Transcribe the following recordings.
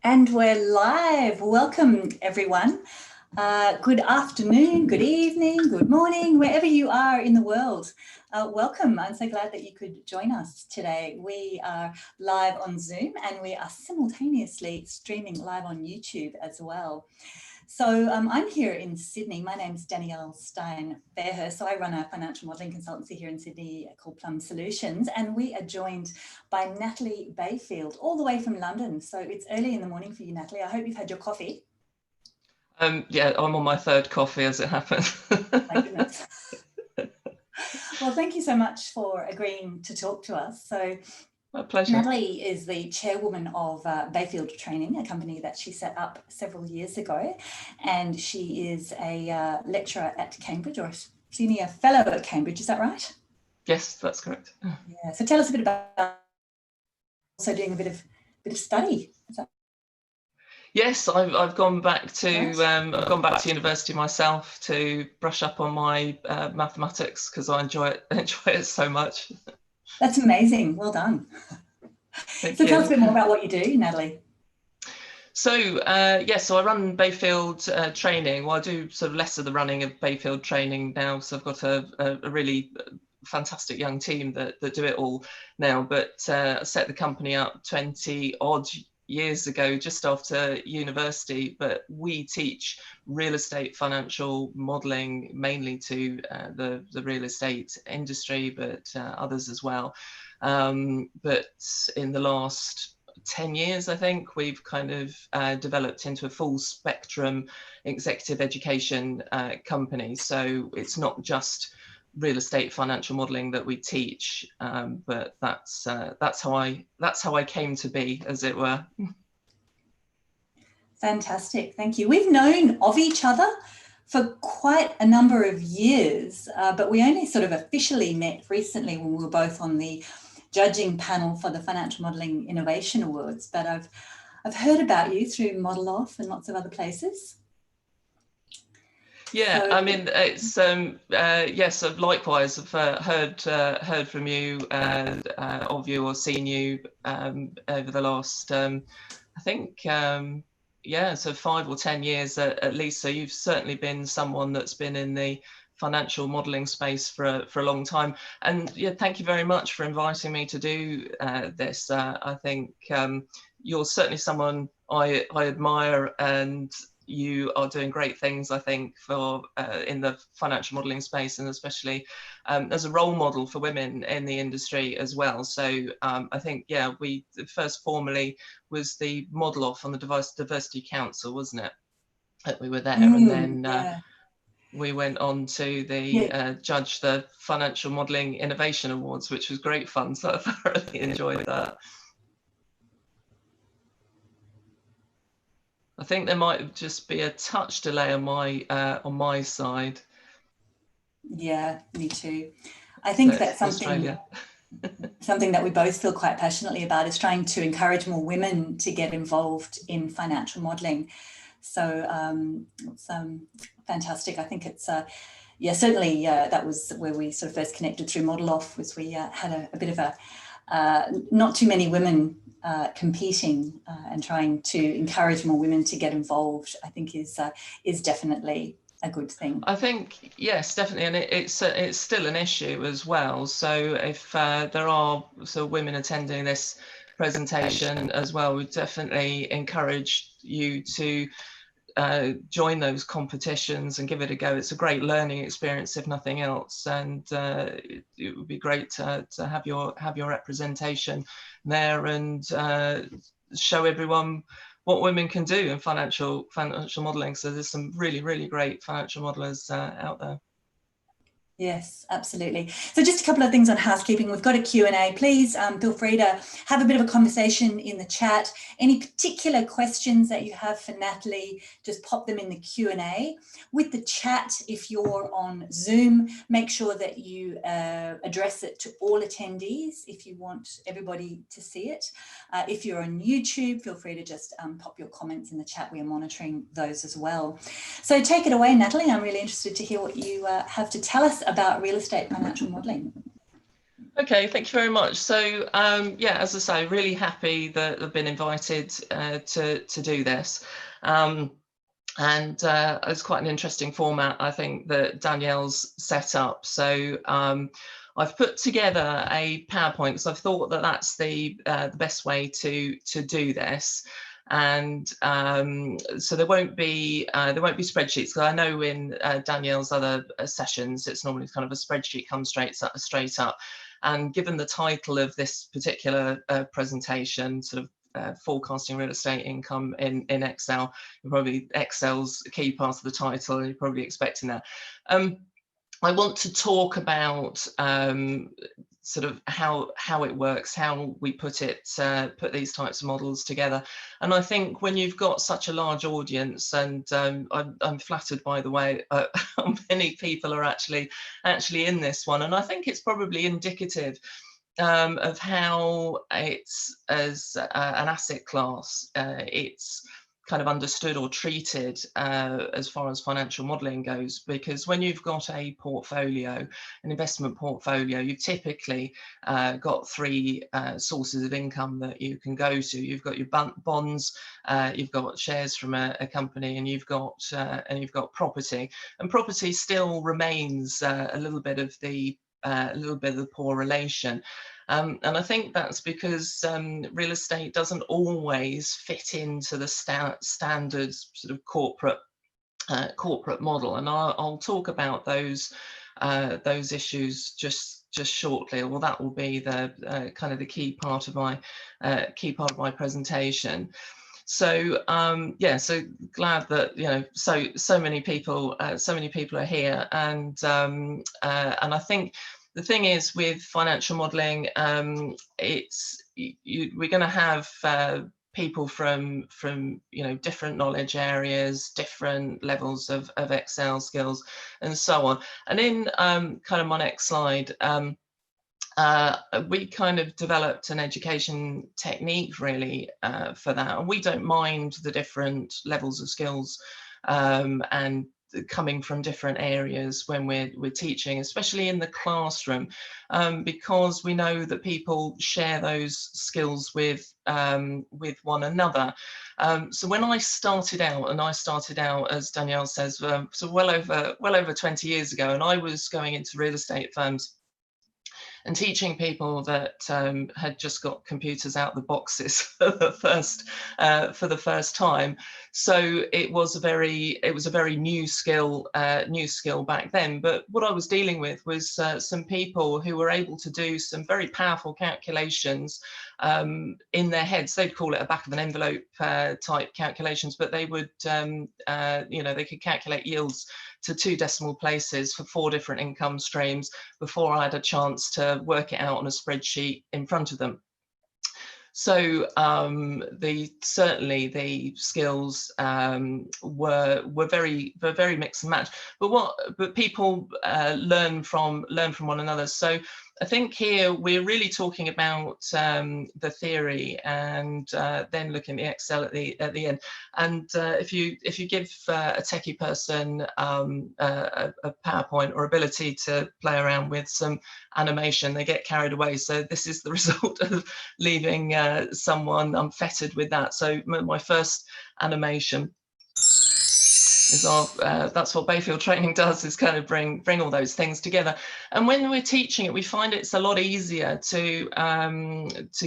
And we're live. Welcome, everyone. Good afternoon, good evening, good morning, wherever you are in the world. Welcome. I'm so glad that you could join us today. We are live on Zoom and we are simultaneously streaming live on YouTube as well. So I'm here in Sydney. My name's Danielle Stein-Fairhurst. So I run a financial modelling consultancy here in Sydney called Plum Solutions, and we are joined by Natalie Bayfield all the way from London. So it's early in the morning for you, Natalie. I hope you've had your coffee. Yeah, I'm on my third coffee as it happens. My goodness. Well, thank you so much for agreeing to talk to us. So My pleasure. Natalie is the chairwoman of Bayfield Training, a company that she set up several years ago, and she is a lecturer at Cambridge, or a senior fellow at Cambridge. Is that right? Yes, that's correct. Yeah. So tell us a bit about also doing a bit of study. Yes, I've gone back to university myself to brush up on my mathematics because I enjoy it so much. That's amazing. Well done. So tell us a bit more about what you do, Natalie. So so I run Bayfield Training. Well, I do sort of less of the running of Bayfield Training now. So I've got a really fantastic young team that do it all now. But I set the company up 20 odd years ago, just after university. But we teach real estate financial modelling mainly to the real estate industry, but others as well. But in the last 10 years, I think, we've kind of developed into a full spectrum executive education company. So it's not just real estate financial modelling that we teach, but that's how I came to be, as it were. Fantastic, thank you. We've known of each other for quite a number of years, but we only sort of officially met recently when we were both on the judging panel for the Financial Modelling Innovation Awards. But I've heard about you through Model Off and lots of other places. Yeah, so, I mean, it's yes. Likewise, I've heard from you, of you, or seen you over the last, I think, so 5 or 10 years at least. So you've certainly been someone that's been in the financial modelling space for a long time. And yeah, thank you very much for inviting me to do this. I think you're certainly someone I admire, and you are doing great things, I think, for in the financial modelling space, and especially as a role model for women in the industry as well. So I think, yeah, we first formally was the Model Off on the Diversity Council, wasn't it? That we were there, and then yeah. We went on to the judge the Financial Modelling Innovation Awards, which was great fun. So I thoroughly enjoyed that. I think there might just be a touch delay on my side. Yeah, me too. I think that's something that we both feel quite passionately about, is trying to encourage more women to get involved in financial modelling. So it's fantastic. I think it's certainly that was where we sort of first connected through Model Off, was we had a bit of a not too many women competing, and trying to encourage more women to get involved, I think is definitely a good thing. I think, yes, definitely, and it's still an issue as well. So if there are women attending this presentation as well, we definitely encourage you to join those competitions and give it a go. It's a great learning experience, if nothing else, and it would be great to have your representation there and show everyone what women can do in financial modelling. So there's some really, really great financial modellers out there. Yes, absolutely. So just a couple of things on housekeeping. We've got a Q&A. Please feel free to have a bit of a conversation in the chat. Any particular questions that you have for Natalie, just pop them in the Q&A. With the chat, if you're on Zoom, make sure that you address it to all attendees if you want everybody to see it. If you're on YouTube, feel free to just pop your comments in the chat. We are monitoring those as well. So take it away, Natalie. I'm really interested to hear what you have to tell us about real estate financial modelling. Okay, thank you very much. So yeah, as I say, really happy that I've been invited to do this. And it's quite an interesting format, I think, that Danielle's set up. So I've put together a PowerPoint because I've thought that that's the best way to do this. And so there won't be spreadsheets, because I know in Danielle's other sessions it's normally kind of a spreadsheet comes straight up. And given the title of this particular presentation, sort of forecasting real estate income in Excel, probably Excel's a key part of the title, and you're probably expecting that. I want to talk about sort of how it works, how we put these types of models together. And I think when you've got such a large audience, and I'm flattered by the way how many people are actually in this one, and I think it's probably indicative of how it's, as an asset class, it's kind of understood or treated as far as financial modelling goes. Because when you've got a portfolio, an investment portfolio, you've typically got three sources of income that you can go to. You've got your bonds, you've got shares from a company, and you've got property. And property still remains a little bit of the poor relation. And I think that's because real estate doesn't always fit into the standard sort of corporate model. And I'll talk about those issues just shortly. Well, that will be the kind of the key part of my presentation. So yeah, so glad that so many people are here, and I think the thing is with financial modelling, we're going to have people from different knowledge areas, different levels of Excel skills, and so on. And in kind of my next slide, we kind of developed an education technique really for that, and we don't mind the different levels of skills and coming from different areas when we're teaching, especially in the classroom, because we know that people share those skills with one another. So when I started out, as Danielle says, so well over 20 years ago, and I was going into real estate firms and teaching people that had just got computers out the boxes for the first time. So it was a very new skill back then. But what I was dealing with was some people who were able to do some very powerful calculations in their heads. They'd call it a back of an envelope type calculations, but they would they could calculate yields to 2 decimal places for 4 different income streams before I had a chance to work it out on a spreadsheet in front of them. So certainly the skills were very mix and match. But people learn from one another. So I think here we're really talking about the theory, and then looking at the Excel at the end. And if you give a techie person a PowerPoint or ability to play around with some animation, they get carried away. So this is the result of leaving someone unfettered with that. So my first animation is that's what Bayfield training does, is kind of bring all those things together. And when we're teaching it, we find it's a lot easier to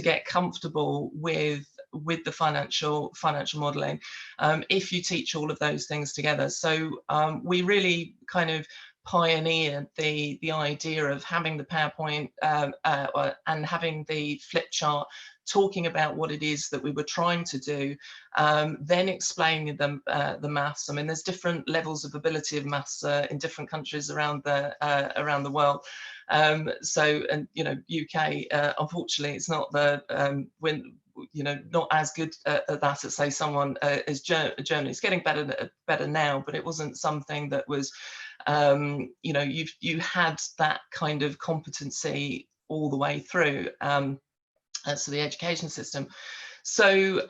get comfortable with the financial modeling if you teach all of those things together. So we really kind of pioneered the idea of having the PowerPoint and having the flip chart, talking about what it is that we were trying to do, then explaining the maths. I mean, there's different levels of ability of maths in different countries around the world. So, and UK, unfortunately, it's not not as good at that as say someone as Germany. It's getting better now, but it wasn't something that was you had that kind of competency all the way through. So the education system. So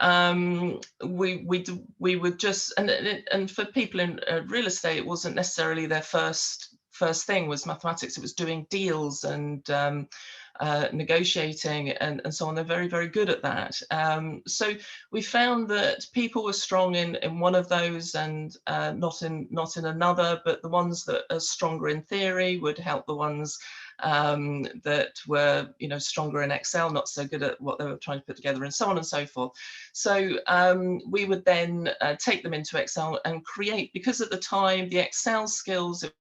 we would just, and for people in real estate, it wasn't necessarily their first thing was mathematics. It was doing deals and negotiating and so on. They're very, very good at that. So we found that people were strong in one of those and not in another, but the ones that are stronger in theory would help the ones that were, you know, stronger in Excel, not so good at what they were trying to put together, and so on and so forth. So we would then take them into Excel and create, because at the time the Excel skills, it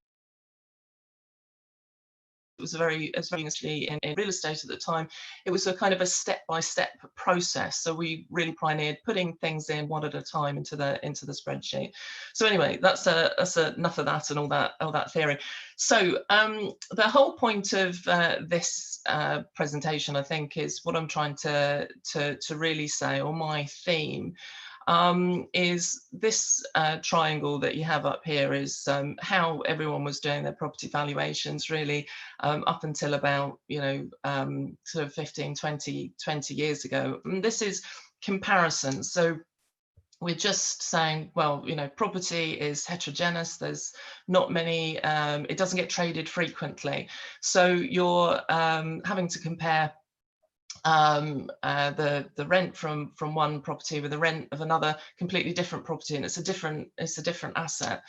was very in real estate at the time, it was a kind of a step-by-step process. So we really pioneered putting things in one at a time into the spreadsheet. So anyway, that's enough of that and all that theory. So the whole point of this presentation, I think, is what I'm trying to really say, or my theme, is this triangle that you have up here is how everyone was doing their property valuations, really, up until about, you know, sort of 15, 20 years ago. And this is comparison. So we're just saying, well, you know, property is heterogeneous. There's not many, it doesn't get traded frequently. So you're having to compare the rent from one property with the rent of another completely different property, and it's a different asset.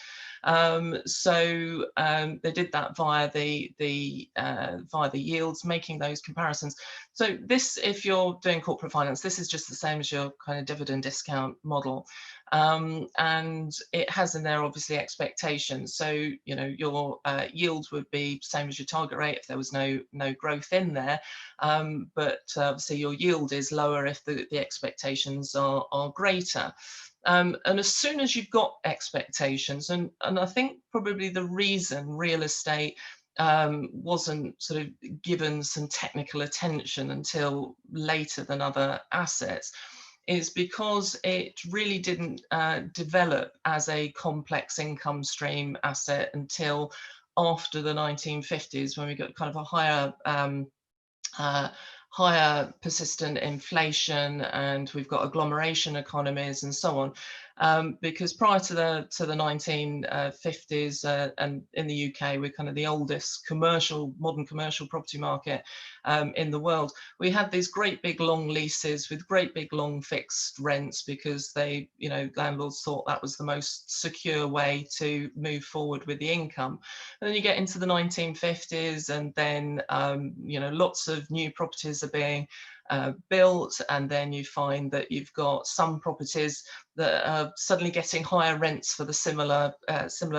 So they did that via the yields, making those comparisons. So this, if you're doing corporate finance, this is just the same as your kind of dividend discount model. And it has in there obviously expectations. So, you know, your yield would be same as your target rate if there was no growth in there. But obviously your yield is lower if the expectations are greater. And as soon as you've got expectations, and I think probably the reason real estate wasn't sort of given some technical attention until later than other assets, is because it really didn't develop as a complex income stream asset until after the 1950s, when we got kind of a higher persistent inflation, and we've got agglomeration economies and so on. Because prior to the 1950s, and in the UK, we're kind of the oldest modern commercial property market in the world. We had these great big long leases with great big long fixed rents, because they, you know, landlords thought that was the most secure way to move forward with the income. And then you get into the 1950s, and then you know, lots of new properties are being built, and then you find that you've got some properties that are suddenly getting higher rents for the similar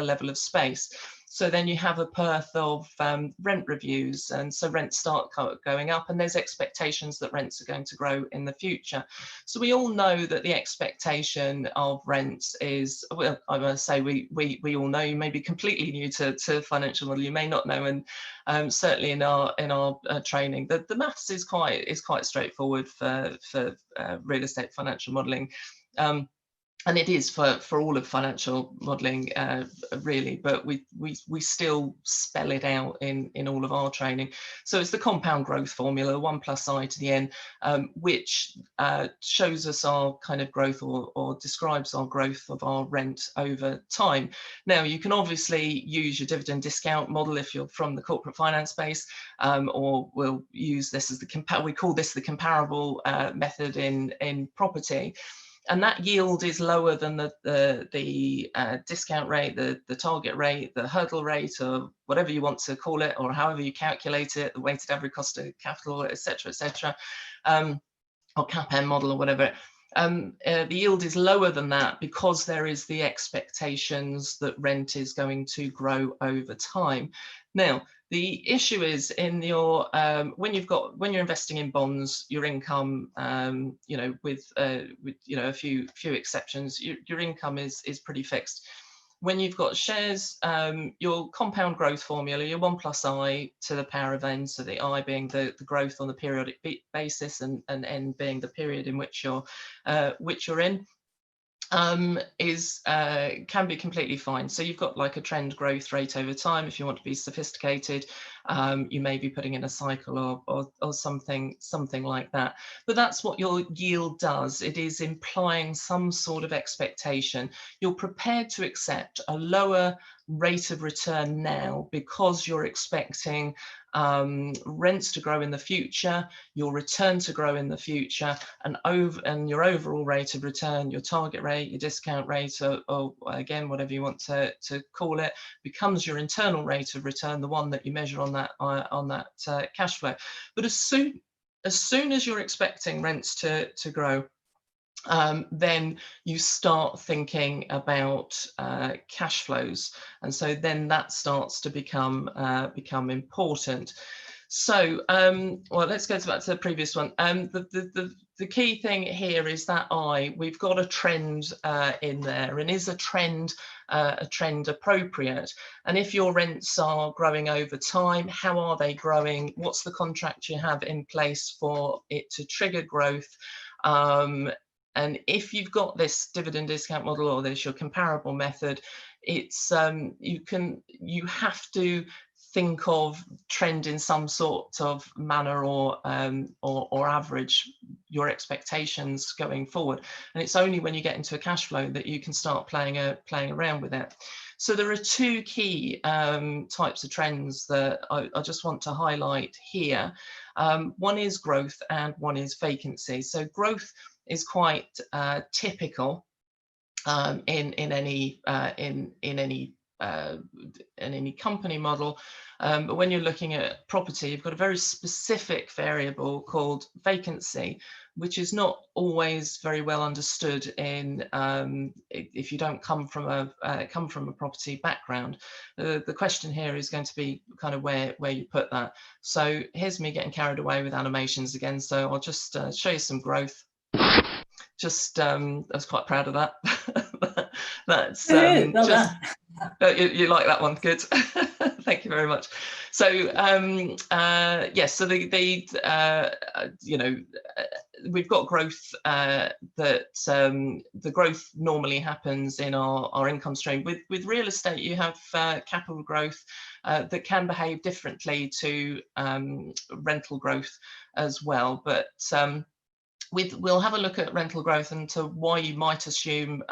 level of space. So then you have a dearth of rent reviews, and so rents start going up, and there's expectations that rents are going to grow in the future. So we all know that the expectation of rents is, well, I must say we all know. You may be completely new to financial model, you may not know, and certainly in our training, the maths is quite straightforward for real estate financial modelling. And it is for all of financial modelling, really, but we still spell it out in all of our training. So it's the compound growth formula, 1 + I to the n, which shows us our kind of growth, or describes our growth of our rent over time. Now, you can obviously use your dividend discount model if you're from the corporate finance space, or we'll use this as we call this the comparable method in property. And that yield is lower than the discount rate, the target rate, the hurdle rate, or whatever you want to call it, or however you calculate it, the weighted average cost of capital, etc., or CAPM model, or whatever. The yield is lower than that because there is the expectations that rent is going to grow over time. Now, the issue is in your when you're investing in bonds, your income, you know, with you know, a few exceptions, your income is pretty fixed. When you've got shares, your compound growth formula, your 1 + I to the power of n, so the I being the growth on the periodic basis, and n being the period in which you're in, can be completely fine. So you've got like a trend growth rate over time if you want to be sophisticated. you may be putting in a cycle or something like that. But that's what your yield does. It is implying some sort of expectation. You're prepared to accept a lower rate of return now because you're expecting rents to grow in the future, your return to grow in the future, and your overall rate of return, your target rate, your discount rate, or again, whatever you want to call it, becomes your internal rate of return, the one that you measure on that cash flow. But as soon as you're expecting rents to grow, then you start thinking about cash flows, and so then that starts to become important. So, well, let's go back to the previous one. The key thing here is that we've got a trend in there, and is a trend appropriate? And if your rents are growing over time, how are they growing? What's the contract you have in place for it to trigger growth? And if you've got this dividend discount model or your comparable method, it's you have to think of trend in some sort of manner or average your expectations going forward. And it's only when you get into a cash flow that you can start playing around with it. So there are two key types of trends that I just want to highlight here. One is growth and one is vacancy. So growth is quite typical in any company model, but when you're looking at property, you've got a very specific variable called vacancy, which is not always very well understood in if you don't come from a property background. The question here is going to be kind of where you put that. So here's me getting carried away with animations again. So I'll just show you some growth. Just I was quite proud of that. That's well just done. you like that one, good. Thank you very much. So yes, so we've got growth that the growth normally happens in our income stream. With real estate, you have capital growth that can behave differently to rental growth as well, but we'll have a look at rental growth and to why you might assume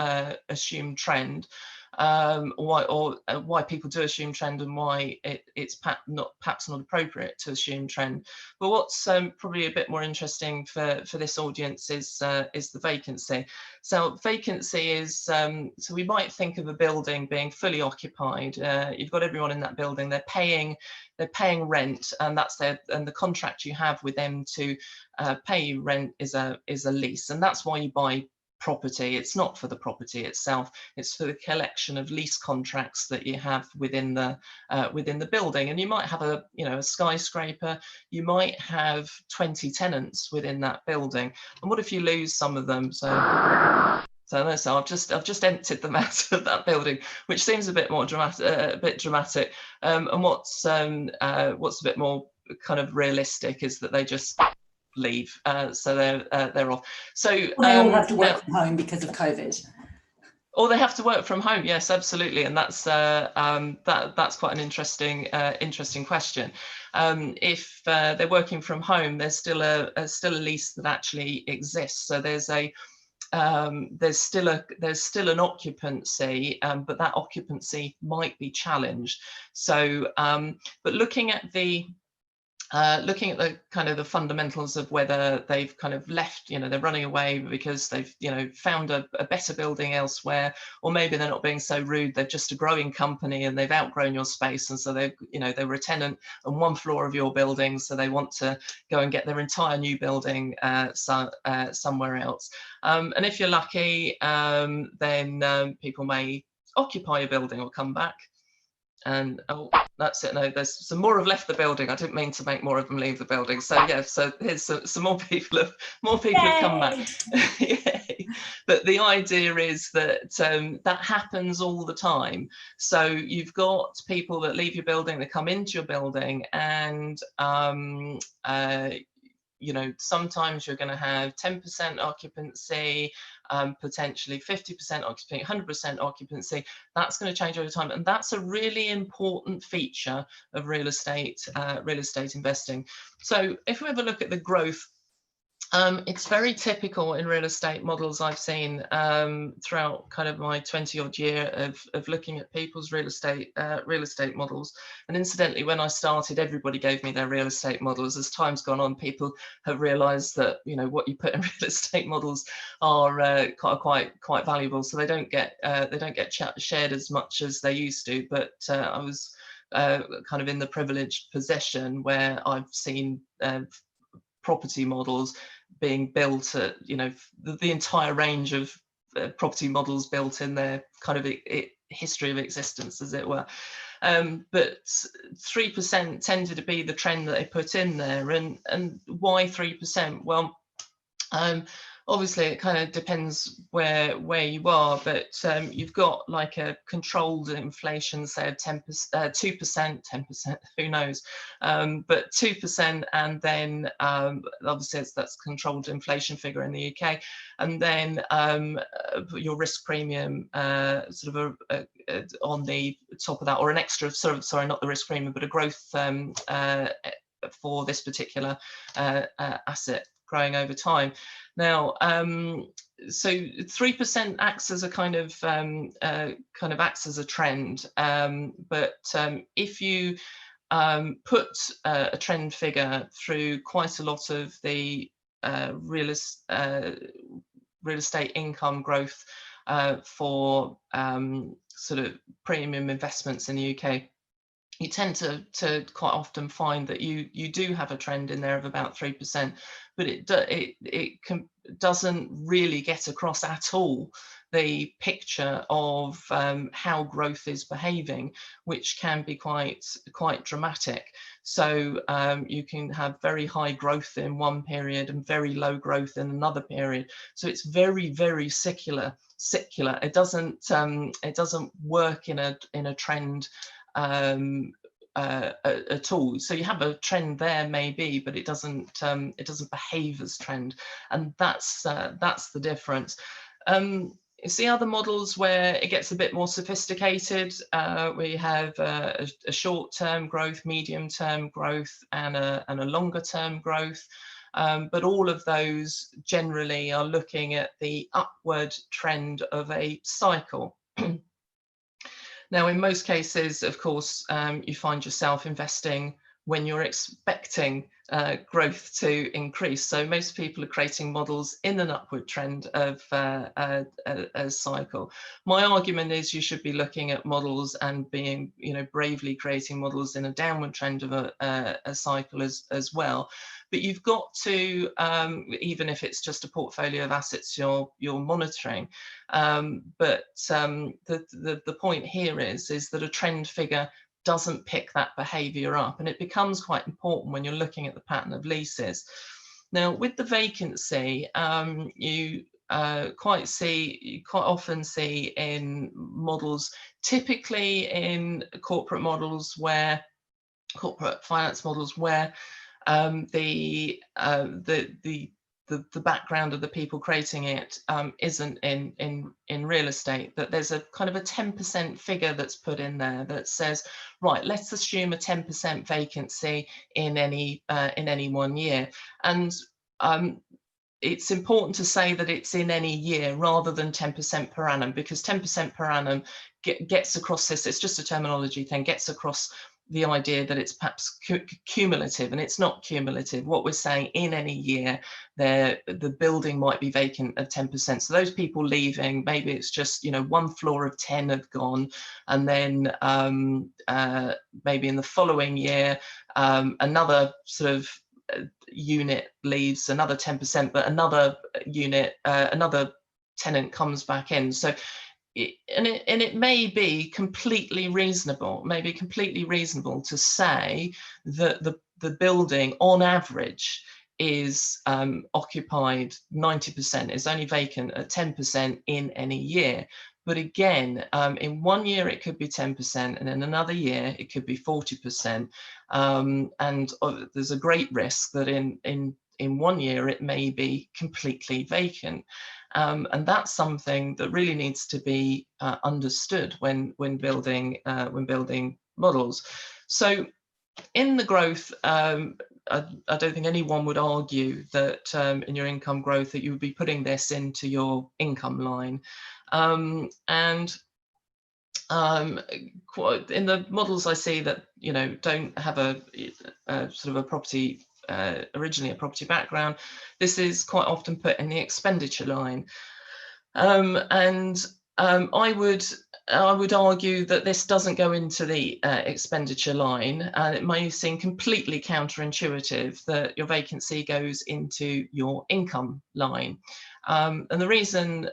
trend, why people do assume trend, and why it's perhaps not appropriate to assume trend. But what's probably a bit more interesting for this audience is the vacancy. So vacancy is so we might think of a building being fully occupied. You've got everyone in that building. They're paying rent, and the contract you have with them to pay you rent is a lease, and that's why you buy property. It's not for the property itself, it's for the collection of lease contracts that you have within the building. And you might have a skyscraper, you might have 20 tenants within that building, and what if you lose some of them? So I've just emptied them out of that building, which seems a bit more dramatic. And what's a bit more kind of realistic is that they just leave, so they're off. So they all have to work from home because of COVID. Or they have to work from home, yes, absolutely, and that's quite an interesting question. If they're working from home, there's still a lease that actually exists. So there's still an occupancy, but that occupancy might be challenged. So, but looking at the kind of the fundamentals of whether they've kind of left, they're running away because they've found a better building elsewhere, or maybe they're not being so rude, they're just a growing company and they've outgrown your space, and so they were a tenant on one floor of your building, so they want to go and get their entire new building somewhere else. And if you're lucky, then people may occupy a building or come back. And oh, that's it. No, there's some more have left the building. I didn't mean to make more of them leave the building. So yeah, so here's some more people have come back. Yay. But the idea is that that happens all the time. So you've got people that leave your building, they come into your building, and sometimes you're going to have 10% occupancy, potentially 50% occupancy, 100% occupancy. That's going to change over time, and that's a really important feature of real estate investing. So if we have a look at the growth, it's very typical in real estate models I've seen throughout kind of my 20-odd year of looking at people's real estate models. And incidentally, when I started, everybody gave me their real estate models. As time's gone on, people have realised that, you know, what you put in real estate models are quite valuable. So they don't get shared as much as they used to. But I was kind of in the privileged position where I've seen property models being built at, you know, the entire range of property models built in their kind of history of existence, as it were. But 3% tended to be the trend that they put in there. And why 3%? Well, obviously it kind of depends where you are, but you've got like a controlled inflation, say of 10%, 2%, 10%, who knows, but 2%, and then obviously that's controlled inflation figure in the UK, and then your risk premium sort of on the top of that, or an extra sorry, not the risk premium, but a growth for this particular asset growing over time. Now, so 3% acts as a kind of acts as a trend, but if you put a trend figure through quite a lot of the real estate income growth for sort of premium investments in the UK, you tend to quite often find that you do have a trend in there of about 3%, but it doesn't really get across at all the picture of how growth is behaving, which can be quite dramatic. So you can have very high growth in one period and very low growth in another period. So it's very, very secular. It doesn't work in a trend at all. So you have a trend there maybe, but it doesn't behave as trend, and that's the difference. You see other models where it gets a bit more sophisticated. We have a short-term growth, medium-term growth, and a longer-term growth. But all of those generally are looking at the upward trend of a cycle. Now, in most cases, of course, you find yourself investing when you're expecting growth to increase. So most people are creating models in an upward trend of a cycle. My argument is you should be looking at models and being, you know, bravely creating models in a downward trend of a cycle as well. But you've got to, even if it's just a portfolio of assets you're monitoring. But the point here is that a trend figure doesn't pick that behavior up, and it becomes quite important when you're looking at the pattern of leases. Now, with the vacancy, you quite often see in models, typically in corporate finance models, where the background of the people creating it isn't in real estate, that there's a kind of a 10% figure that's put in there that says, right, let's assume a 10% vacancy in any 1 year. And it's important to say that it's in any year rather than 10% per annum, because 10% per annum gets across this, it's just a terminology thing, gets across the idea that it's perhaps cumulative, and it's not cumulative. What we're saying, in any year, the building might be vacant at 10%. So those people leaving, maybe it's just, you know, 1 floor of 10 have gone, and then maybe in the following year, another sort of unit leaves, another 10%, but another unit, another tenant comes back in. So it may be completely reasonable, to say that the building on average is occupied 90%, is only vacant at 10% in any year. But again, in 1 year it could be 10%, and in another year it could be 40%. And there's a great risk that in 1 year it may be completely vacant. And that's something that really needs to be understood when building models. So in the growth, I don't think anyone would argue that in your income growth that you would be putting this into your income line. And in the models I see that don't have a sort of a property originally a property background, this is quite often put in the expenditure line, and I would argue that this doesn't go into the expenditure line, and it may seem completely counterintuitive that your vacancy goes into your income line. And the reason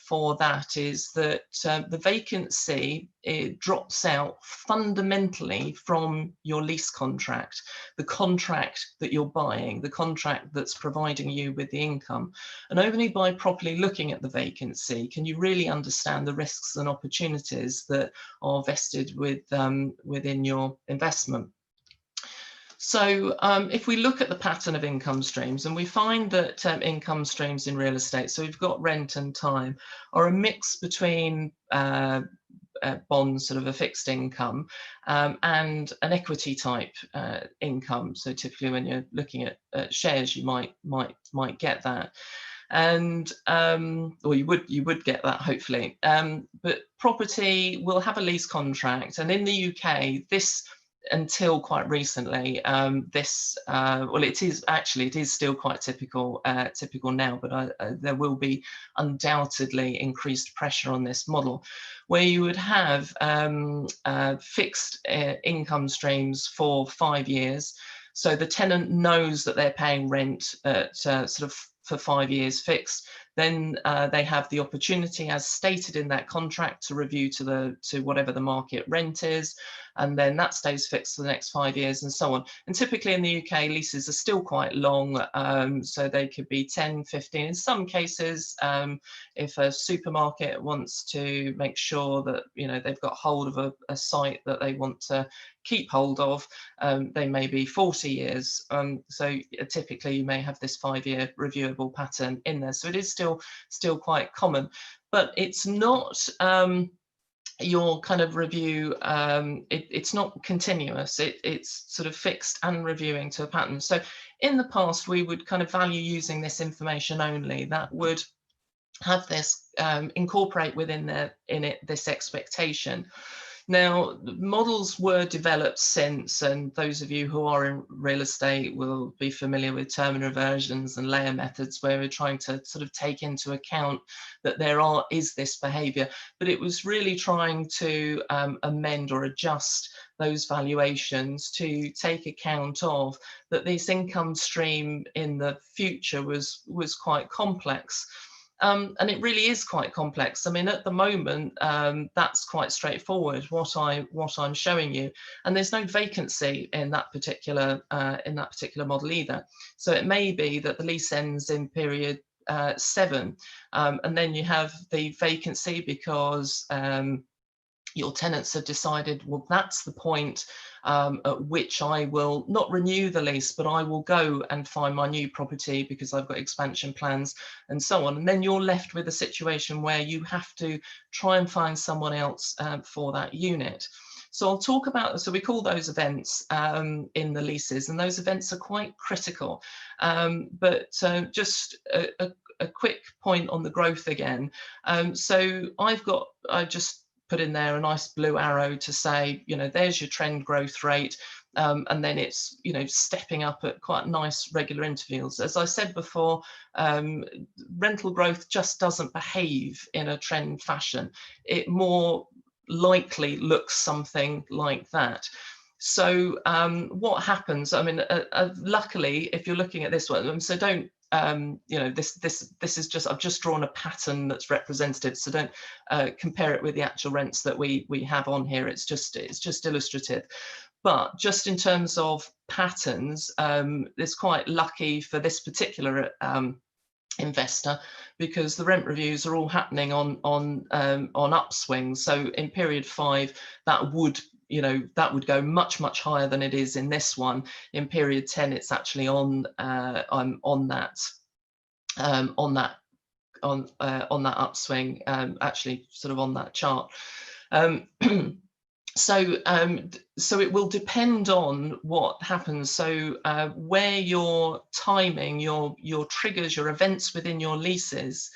for that is that the vacancy, it drops out fundamentally from your lease contract, the contract that you're buying, the contract that's providing you with the income. And only by properly looking at the vacancy can you really understand the risks and opportunities that are vested within your investment. So if we look at the pattern of income streams, and we find that income streams in real estate, so we've got rent and time, are a mix between bonds, sort of a fixed income, and an equity type income. So typically when you're looking at shares, you might get that. And or you would get that, hopefully. But property will have a lease contract, and in the UK, this, until quite recently, well, it is still quite typical now, but there will be undoubtedly increased pressure on this model, where you would have fixed income streams for 5 years. So the tenant knows that they're paying rent at sort of for 5 years fixed. Then they have the opportunity, as stated in that contract, to review to whatever the market rent is, and then that stays fixed for the next 5 years, and so on. And typically in the UK, leases are still quite long, so they could be 10, 15. In some cases, if a supermarket wants to make sure that they've got hold of a site that they want to keep hold of, they may be 40 years. So typically you may have this 5-year reviewable pattern in there. So it is still quite common, but it's not your kind of review, it's not continuous, it's sort of fixed and reviewing to a pattern. So in the past, we would kind of value using this information only that would have this incorporate within it this expectation. Now, models were developed since, and those of you who are in real estate will be familiar with term reversions and layer methods, where we're trying to sort of take into account that is this behaviour, but it was really trying to amend or adjust those valuations to take account of that this income stream in the future was quite complex. And it really is quite complex. I mean, at the moment, that's quite straightforward, what I'm showing you, and there's no vacancy in that particular model either. So it may be that the lease ends in period 7, and then you have the vacancy because your tenants have decided, well, that's the point at which I will not renew the lease, but I will go and find my new property because I've got expansion plans and so on. And then you're left with a situation where you have to try and find someone else for that unit. So I'll talk about, so we call those events in the leases, and those events are quite critical. But just a quick point on the growth again. So I just put in there a nice blue arrow to say, there's your trend growth rate, and then it's, stepping up at quite nice regular intervals. As I said before, rental growth just doesn't behave in a trend fashion. It more likely looks something like that. So what happens, I mean, luckily, if you're looking at this one, so don't, this is just, I've just drawn a pattern that's representative, so don't compare it with the actual rents that we have on here. It's just illustrative. But just in terms of patterns, it's quite lucky for this particular investor, because the rent reviews are all happening on upswings. So in period 5, that would go much higher than it is in this one. In period 10, it's actually on that that upswing, actually sort of on that chart. So it will depend on what happens. So where your timing, your triggers, your events within your leases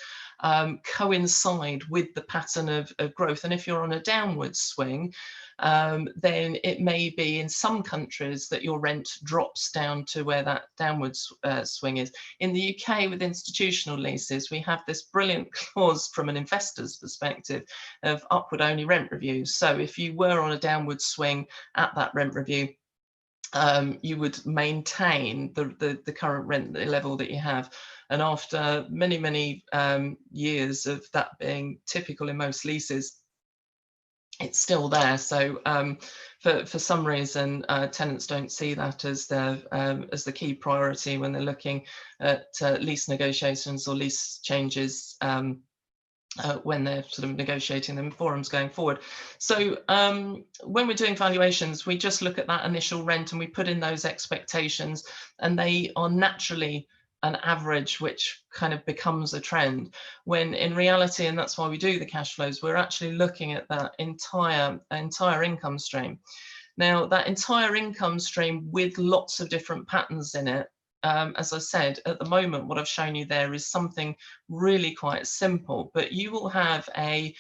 coincide with the pattern of growth. And if you're on a downward swing, then it may be in some countries that your rent drops down to where that downward swing is. In the UK, with institutional leases, we have this brilliant clause from an investor's perspective of upward only rent reviews. So if you were on a downward swing at that rent review, you would maintain the current rent level that you have. And after many years of that being typical in most leases, it's still there. So for some reason, tenants don't see that as the key priority when they're looking at lease negotiations or lease changes, when they're sort of negotiating them forums going forward. So when we're doing valuations, we just look at that initial rent and we put in those expectations, and they are naturally an average which kind of becomes a trend, when in reality, and that's why we do the cash flows, we're actually looking at that entire income stream. Now, that entire income stream with lots of different patterns in it, as I said, at the moment, what I've shown you there is something really quite simple, but you will have a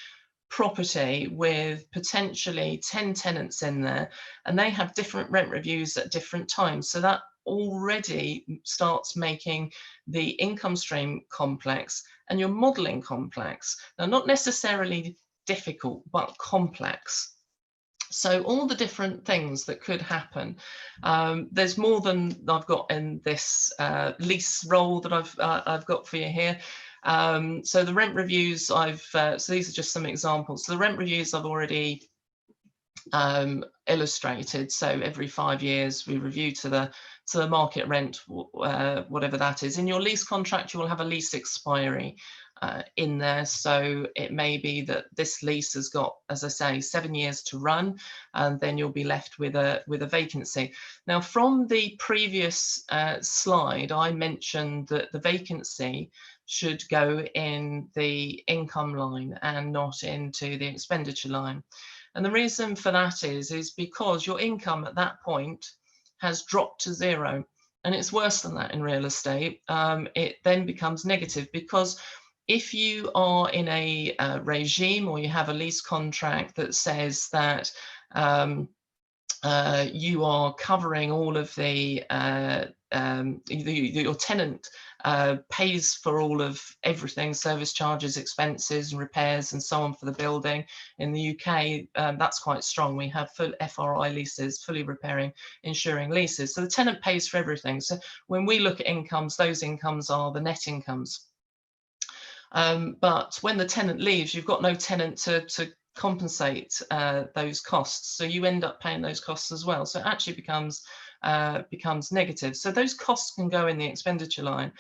property with potentially 10 tenants in there, and they have different rent reviews at different times. So that already starts making the income stream complex and your modeling complex. Now, not necessarily difficult, but complex. So all the different things that could happen. There's more than I've got in this lease roll that I've got for you here. So the rent reviews so these are just some examples. So the rent reviews I've already illustrated. So every 5 years we review to the market rent, whatever that is. In your lease contract, you will have a lease expiry in there. So it may be that this lease has got, as I say, 7 years to run, and then you'll be left with a vacancy. Now, from the previous slide, I mentioned that the vacancy should go in the income line and not into the expenditure line. And the reason for that is because your income at that point has dropped to zero. And it's worse than that in real estate. It then becomes negative, because if you are in a regime, or you have a lease contract that says that you are covering all of your tenant pays for all of everything, service charges, expenses and repairs and so on for the building. In the UK, that's quite strong. We have full FRI leases, fully repairing, insuring leases. So the tenant pays for everything. So when we look at incomes, those incomes are the net incomes. But when the tenant leaves, you've got no tenant to compensate those costs, so you end up paying those costs as well. So it actually becomes negative. So those costs can go in the expenditure line,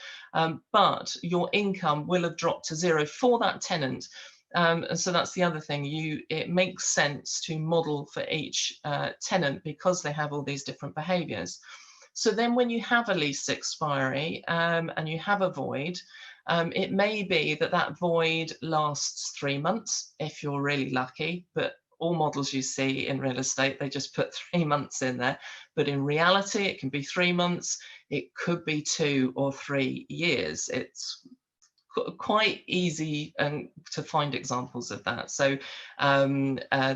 but your income will have dropped to zero for that tenant. And so that's the other thing. It makes sense to model for each tenant, because they have all these different behaviours. So then when you have a lease expiry and you have a void, it may be that void lasts 3 months if you're really lucky, but all models you see in real estate, they just put 3 months in there. But in reality, it can be 3 months, it could be 2 or 3 years. It's quite easy to find examples of that. So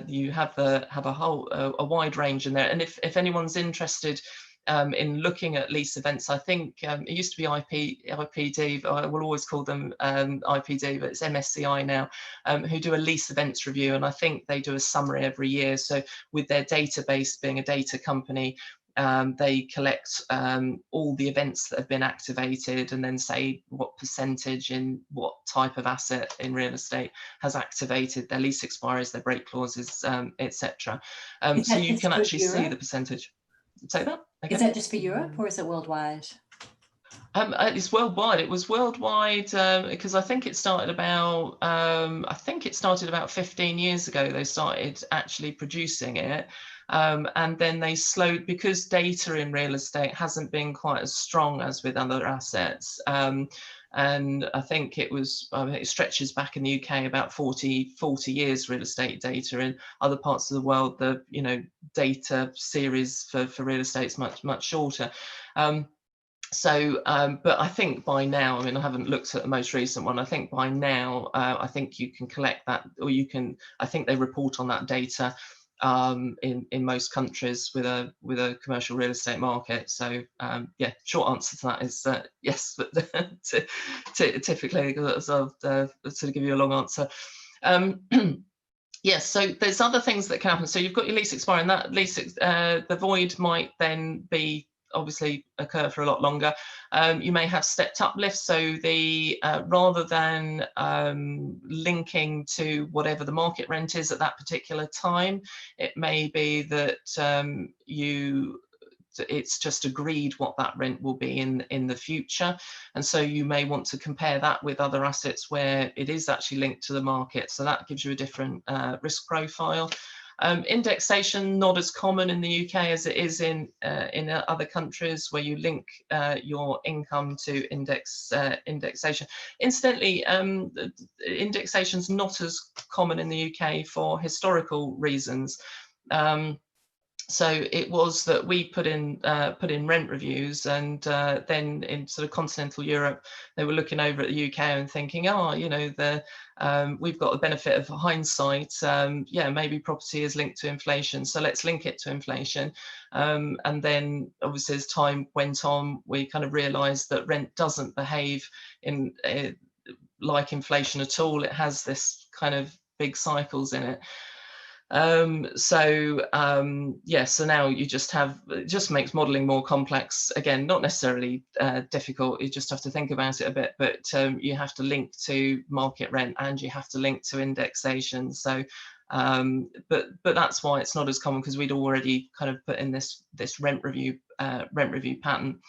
you have a wide range in there. And if anyone's interested in looking at lease events, I think it used to be IPD, but I will always call them IPD, but it's MSCI now, who do a lease events review, and I think they do a summary every year. So with their database being a data company, they collect all the events that have been activated, and then say what percentage in what type of asset in real estate has activated their lease expiries, their break clauses, etc. So you can actually see the percentage. Say that again. Is that just for Europe, or is it worldwide? It's worldwide. It was worldwide because I think it started about 15 years ago. They started actually producing it, and then they slowed, because data in real estate hasn't been quite as strong as with other assets. And I think it was, it stretches back in the UK about 40 years real estate data. In other parts of the world, the data series for real estate is much shorter. But I think by now, I mean, I haven't looked at the most recent one. I think by now, I think you can collect that, or I think they report on that data in most countries with a commercial real estate market. So yeah, short answer to that is yes, but typically, so I'll sort of give you a long answer. Yes, so there's other things that can happen. So you've got your lease expiring. That lease, the void might then be obviously occur for a lot longer. You may have stepped uplifts. So the rather than linking to whatever the market rent is at that particular time, it may be that it's just agreed what that rent will be in the future, and so you may want to compare that with other assets where it is actually linked to the market, so that gives you a different risk profile. Indexation, not as common in the UK as it is in other countries where you link your income to indexation. Incidentally, indexation is not as common in the UK for historical reasons. So it was that we put in rent reviews, and then in sort of continental Europe, they were looking over at the UK and thinking, oh, we've got the benefit of hindsight. Yeah, maybe property is linked to inflation, so let's link it to inflation. And then obviously as time went on, we kind of realised that rent doesn't behave in like inflation at all. It has this kind of big cycles in it. So now you just have, it just makes modeling more complex. Again, not necessarily difficult, you just have to think about it a bit, but you have to link to market rent and you have to link to indexation. So but that's why it's not as common, because we'd already kind of put in this rent review pattern.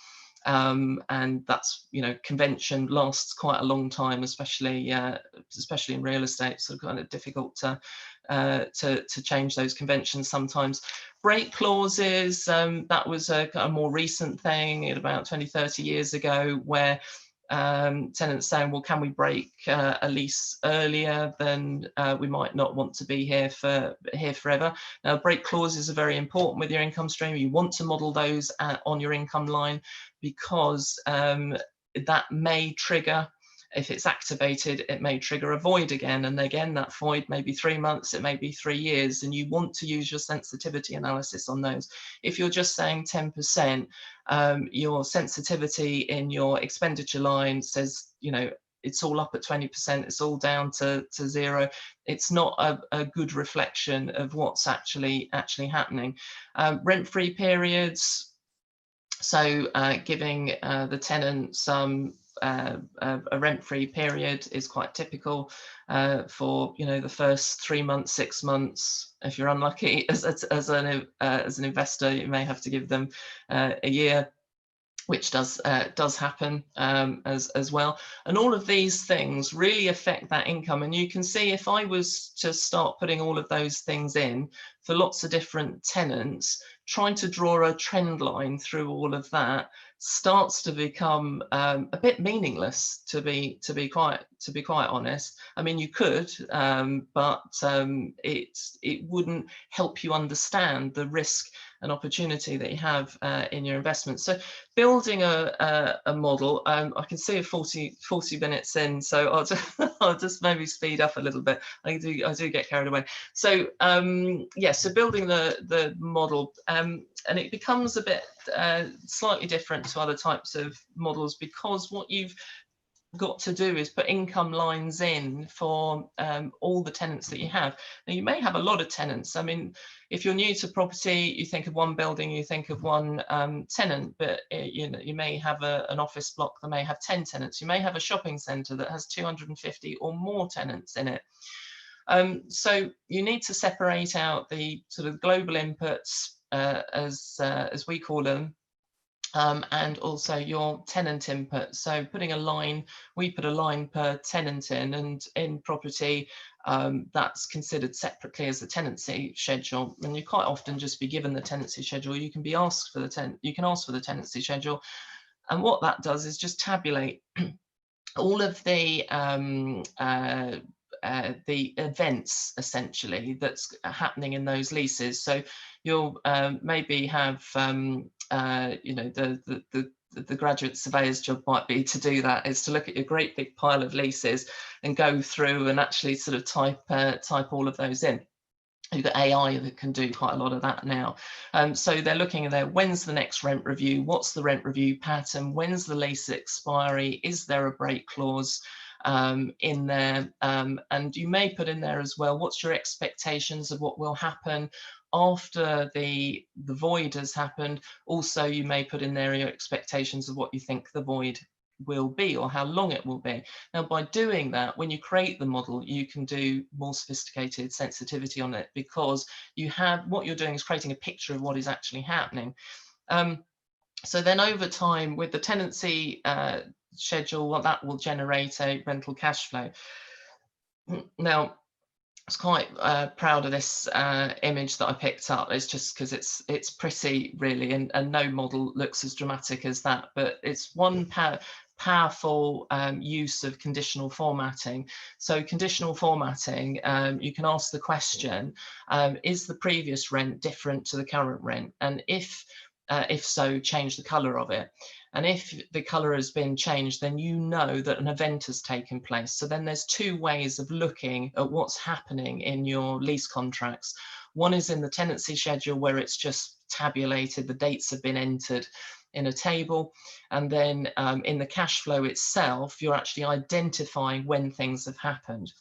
And that's, convention lasts quite a long time, especially in real estate, so kind of difficult to change those conventions sometimes. Break clauses, that was a more recent thing, about 20-30 years ago, where tenants saying, well, can we break a lease earlier? Then we might not want to be here forever. Now, break clauses are very important with your income stream. You want to model those on your income line, because that may trigger, if it's activated, it may trigger a void again, and again that void may be 3 months, it may be 3 years, and you want to use your sensitivity analysis on those. If you're just saying 10%, your sensitivity in your expenditure line says, it's all up at 20%, it's all down to 0. It's not a good reflection of what's actually happening. Rent-free periods, so giving the tenant some a rent-free period is quite typical for the first 3 months, 6 months. If you're unlucky as an investor, you may have to give them a year, which does happen as well. And all of these things really affect that income. And you can see, if I was to start putting all of those things in for lots of different tenants, trying to draw a trend line through all of that starts to become a bit meaningless, to be quite honest. I mean, you could, but it wouldn't help you understand the risk and opportunity that you have in your investments. So building a model, I can see a 40 minutes in, so I'll just maybe speed up a little bit. I do get carried away. So so building the model, and it becomes a bit slightly different to other types of models, because what you've got to do is put income lines in for all the tenants that you have. Now, you may have a lot of tenants. I mean, if you're new to property, you think of one building, you think of one tenant, but you may have an office block that may have 10 tenants. You may have a shopping centre that has 250 or more tenants in it. So you need to separate out the sort of global inputs, as we call them, and also your tenant input. So putting a line, we put a line per tenant in, and in property, that's considered separately as the tenancy schedule. And you quite often just be given the tenancy schedule. You can be asked for the tenancy schedule, and what that does is just tabulate all of the events essentially that's happening in those leases. So you'll maybe have you know, the graduate surveyor's job might be to do that, is to look at your great big pile of leases and go through and actually sort of type all of those in. You've got AI that can do quite a lot of that now. So they're looking at there, when's the next rent review? What's the rent review pattern? When's the lease expiry? Is there a break clause in there? And you may put in there as well, what's your expectations of what will happen after the void has happened? Also, you may put in there your expectations of what you think the void will be or how long it will be. Now, by doing that, when you create the model, you can do more sophisticated sensitivity on it, because you have, what you're doing is creating a picture of what is actually happening. So then over time, with the tenancy schedule, well, that will generate a rental cash flow. Now, I was quite proud of this image that I picked up. It's just because it's pretty, really, and no model looks as dramatic as that, but it's one powerful use of conditional formatting. So conditional formatting, you can ask the question, is the previous rent different to the current rent? And if so, change the colour of it. And if the colour has been changed, then you know that an event has taken place. So then there's two ways of looking at what's happening in your lease contracts. One is in the tenancy schedule, where it's just tabulated, the dates have been entered in a table. And then in the cash flow itself, you're actually identifying when things have happened.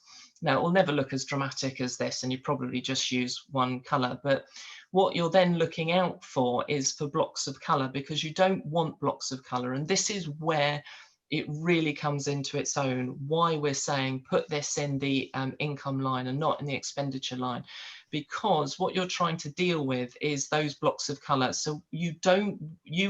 Now, it will never look as dramatic as this, and you probably just use one colour, but what you're then looking out for is for blocks of colour, because you don't want blocks of colour. And this is where it really comes into its own, why we're saying put this in the income line and not in the expenditure line, because what you're trying to deal with is those blocks of colour. So you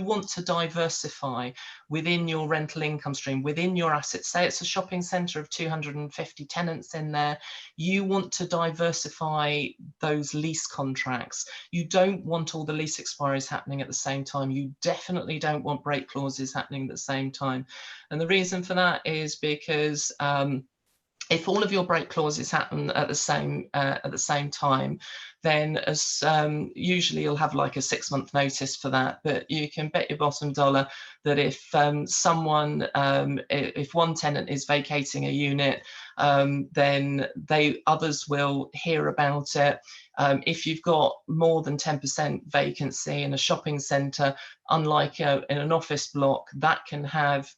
want to diversify within your rental income stream, within your assets. Say it's a shopping centre of 250 tenants in there, you want to diversify those lease contracts. You don't want all the lease expiries happening at the same time. You definitely don't want break clauses happening at the same time. And the reason for that is because if all of your break clauses happen at the same time, then as usually you'll have like a 6-month notice for that. But you can bet your bottom dollar that if if one tenant is vacating a unit, then others will hear about it. If you've got more than 10% vacancy in a shopping centre, unlike in an office block, that can have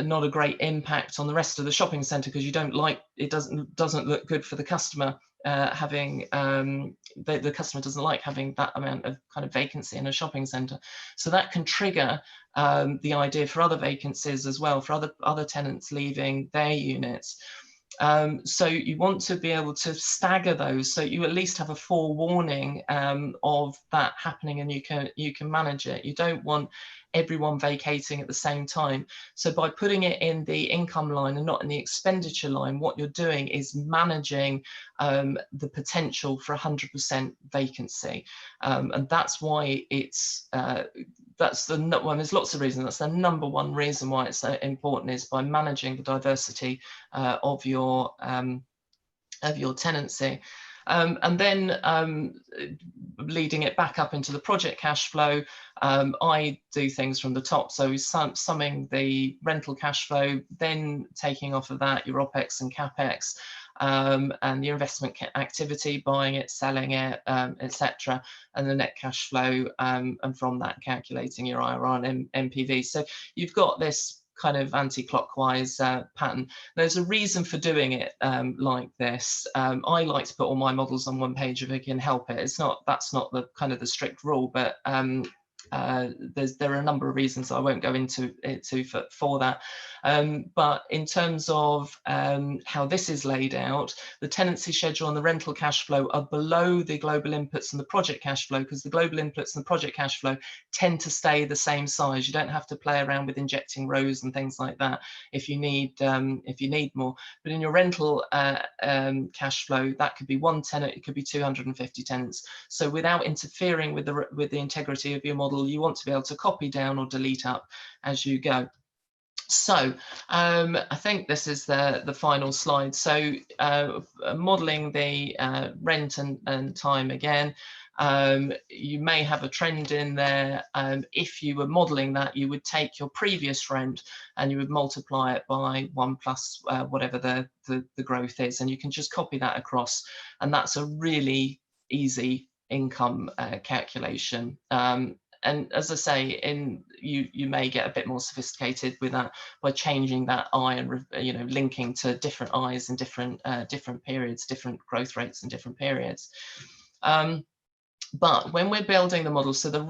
not a great impact on the rest of the shopping centre, because you don't like it, doesn't look good for the customer having the customer doesn't like having that amount of kind of vacancy in a shopping centre. So that can trigger the idea for other vacancies as well, for other tenants leaving their units. So you want to be able to stagger those, so you at least have a forewarning of that happening, and you can manage it. You don't want everyone vacating at the same time. So by putting it in the income line and not in the expenditure line, what you're doing is managing the potential for 100% vacancy. And that's why it's there's lots of reasons. That's the number one reason why it's important, is by managing the diversity of your tenancy. And then leading it back up into the project cash flow, I do things from the top. So summing the rental cash flow, then taking off of that your OPEX and CAPEX, and your investment activity, buying it, selling it, etc., and the net cash flow, and from that calculating your IRR and NPV. So you've got this kind of anti-clockwise pattern. There's a reason for doing it like this. I like to put all my models on one page if I can help it. That's not the kind of the strict rule, but there are a number of reasons I won't go into for that. But in terms of how this is laid out, the tenancy schedule and the rental cash flow are below the global inputs and the project cash flow, because the global inputs and the project cash flow tend to stay the same size. You don't have to play around with injecting rows and things like that if you need more. But in your rental cash flow, that could be one tenant, it could be 250 tenants. So without interfering with the integrity of your model, you want to be able to copy down or delete up as you go. So I think this is the final slide. So modeling the rent and time again. You may have a trend in there. If you were modeling that, you would take your previous rent and you would multiply it by 1 plus whatever the growth is, and you can just copy that across, and that's a really easy income calculation. And as I say, you may get a bit more sophisticated with that by changing that I and linking to different I's and different periods, different growth rates and different periods. But when we're building the model, so the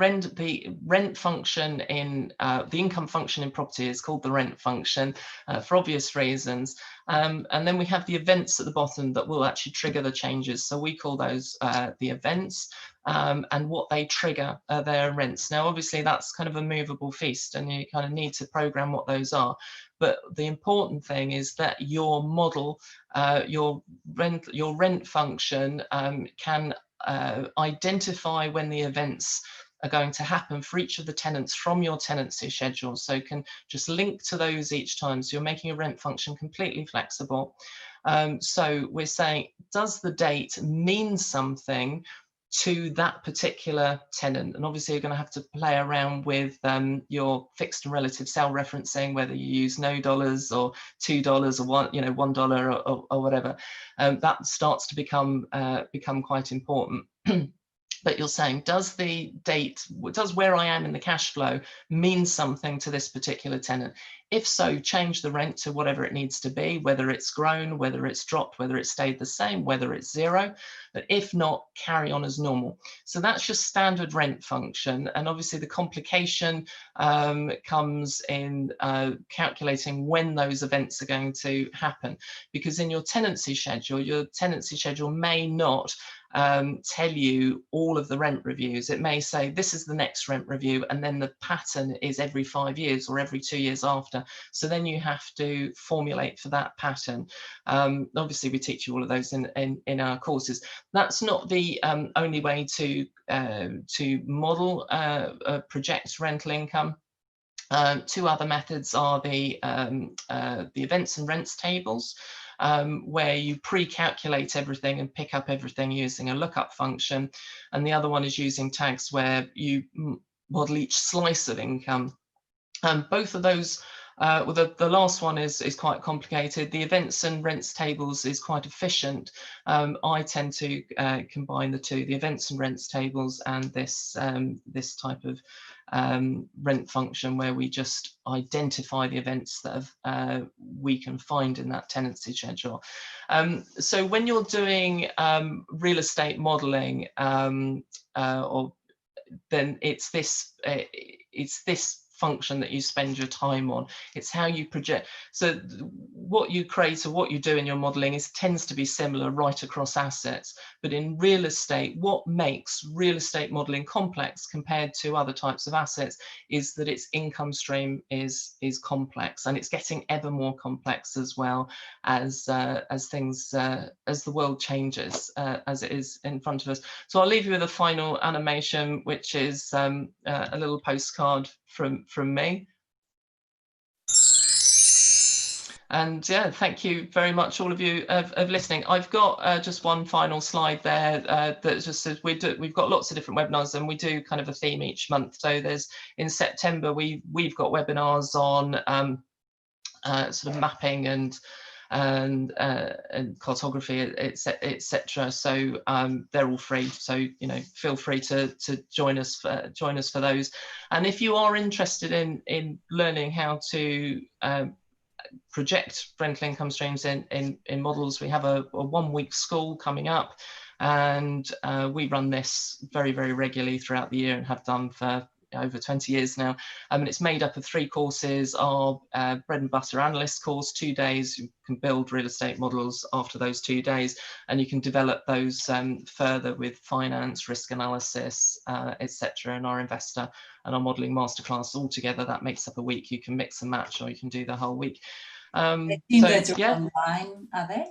rent function in the income function in property is called the rent function for obvious reasons. And then we have the events at the bottom that will actually trigger the changes. So we call those the events, and what they trigger their rents. Now, obviously, that's kind of a movable feast, and you kind of need to program what those are. But the important thing is that your model, your rent function can identify when the events are going to happen for each of the tenants from your tenancy schedule. So you can just link to those each time. So you're making a rent function completely flexible. So we're saying, does the date mean something to that particular tenant? And obviously you're going to have to play around with your fixed and relative cell referencing, whether you use no dollars or $2 or $1 or whatever. That starts to become quite important. But you're saying, does where I am in the cash flow mean something to this particular tenant? If so, change the rent to whatever it needs to be, whether it's grown, whether it's dropped, whether it's stayed the same, whether it's zero. But if not, carry on as normal. So that's your standard rent function. And obviously the complication comes in calculating when those events are going to happen. Because in your tenancy schedule may not tell you all of the rent reviews. It may say this is the next rent review, and then the pattern is every 5 years or every 2 years after. So then you have to formulate for that pattern. Obviously, we teach you all of those in our courses. That's not the only way to model project rental income. Two other methods are the events and rents tables, where you pre-calculate everything and pick up everything using a lookup function. And the other one is using tags, where you model each slice of income. Both of those, well, the last one is quite complicated. The events and rents tables is quite efficient. I tend to combine the two, the events and rents tables and this type of rent function, where we just identify the events that we can find in that tenancy schedule. So when you're doing real estate modeling, then it's this function that you spend your time on. It's how you project. So what you create or what you do in your modeling tends to be similar right across assets. But in real estate, what makes real estate modeling complex compared to other types of assets is that its income stream is complex, and it's getting ever more complex as well as things as the world changes, as it is in front of us. So I'll leave you with a final animation, which is a little postcard from me. And yeah, thank you very much, all of you, of listening. I've got just one final slide there that just says we've got lots of different webinars, and we do kind of a theme each month. So there's, in September, we've got webinars on sort of mapping and cartography, etc. So they're all free. So feel free to join us for those. And if you are interested in learning how to project rental income streams in models, we have a 1-week school coming up, and we run this very, very regularly throughout the year, and have done for over 20 years now. And it's made up of 3 courses. Our bread and butter analyst course, 2 days. You can build real estate models after those 2 days, and you can develop those further with finance, risk analysis, etc. And our investor and our modelling masterclass all together, that makes up a week. You can mix and match, or you can do the whole week. I assume those are online, are they?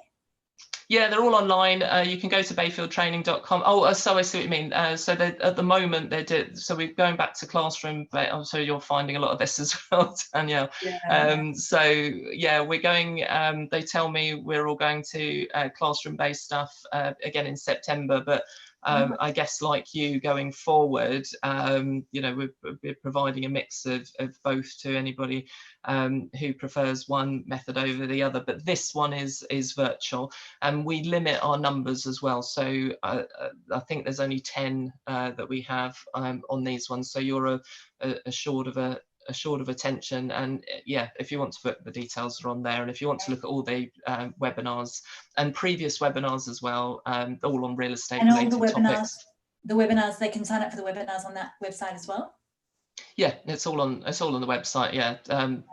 Yeah, they're all online. You can go to bayfieldtraining.com. Oh, so I see what you mean. So at the moment so we're going back to classroom, but so you're finding a lot of this as well, Danielle. Yeah. So yeah, we're going, they tell me we're all going to classroom-based stuff again in September, but I guess like you going forward, you know, we're providing a mix of both to anybody who prefers one method over the other, but this one is virtual, and we limit our numbers as well. So I think there's only 10 that we have on these ones, so you're assured of attention. And yeah, if you want to book, the details are on there, and if you want to look at all the webinars and previous webinars as well, all on real estate and related all the topics. The webinars, they can sign up for the webinars on that website as well. Yeah, it's all on the website. Yeah,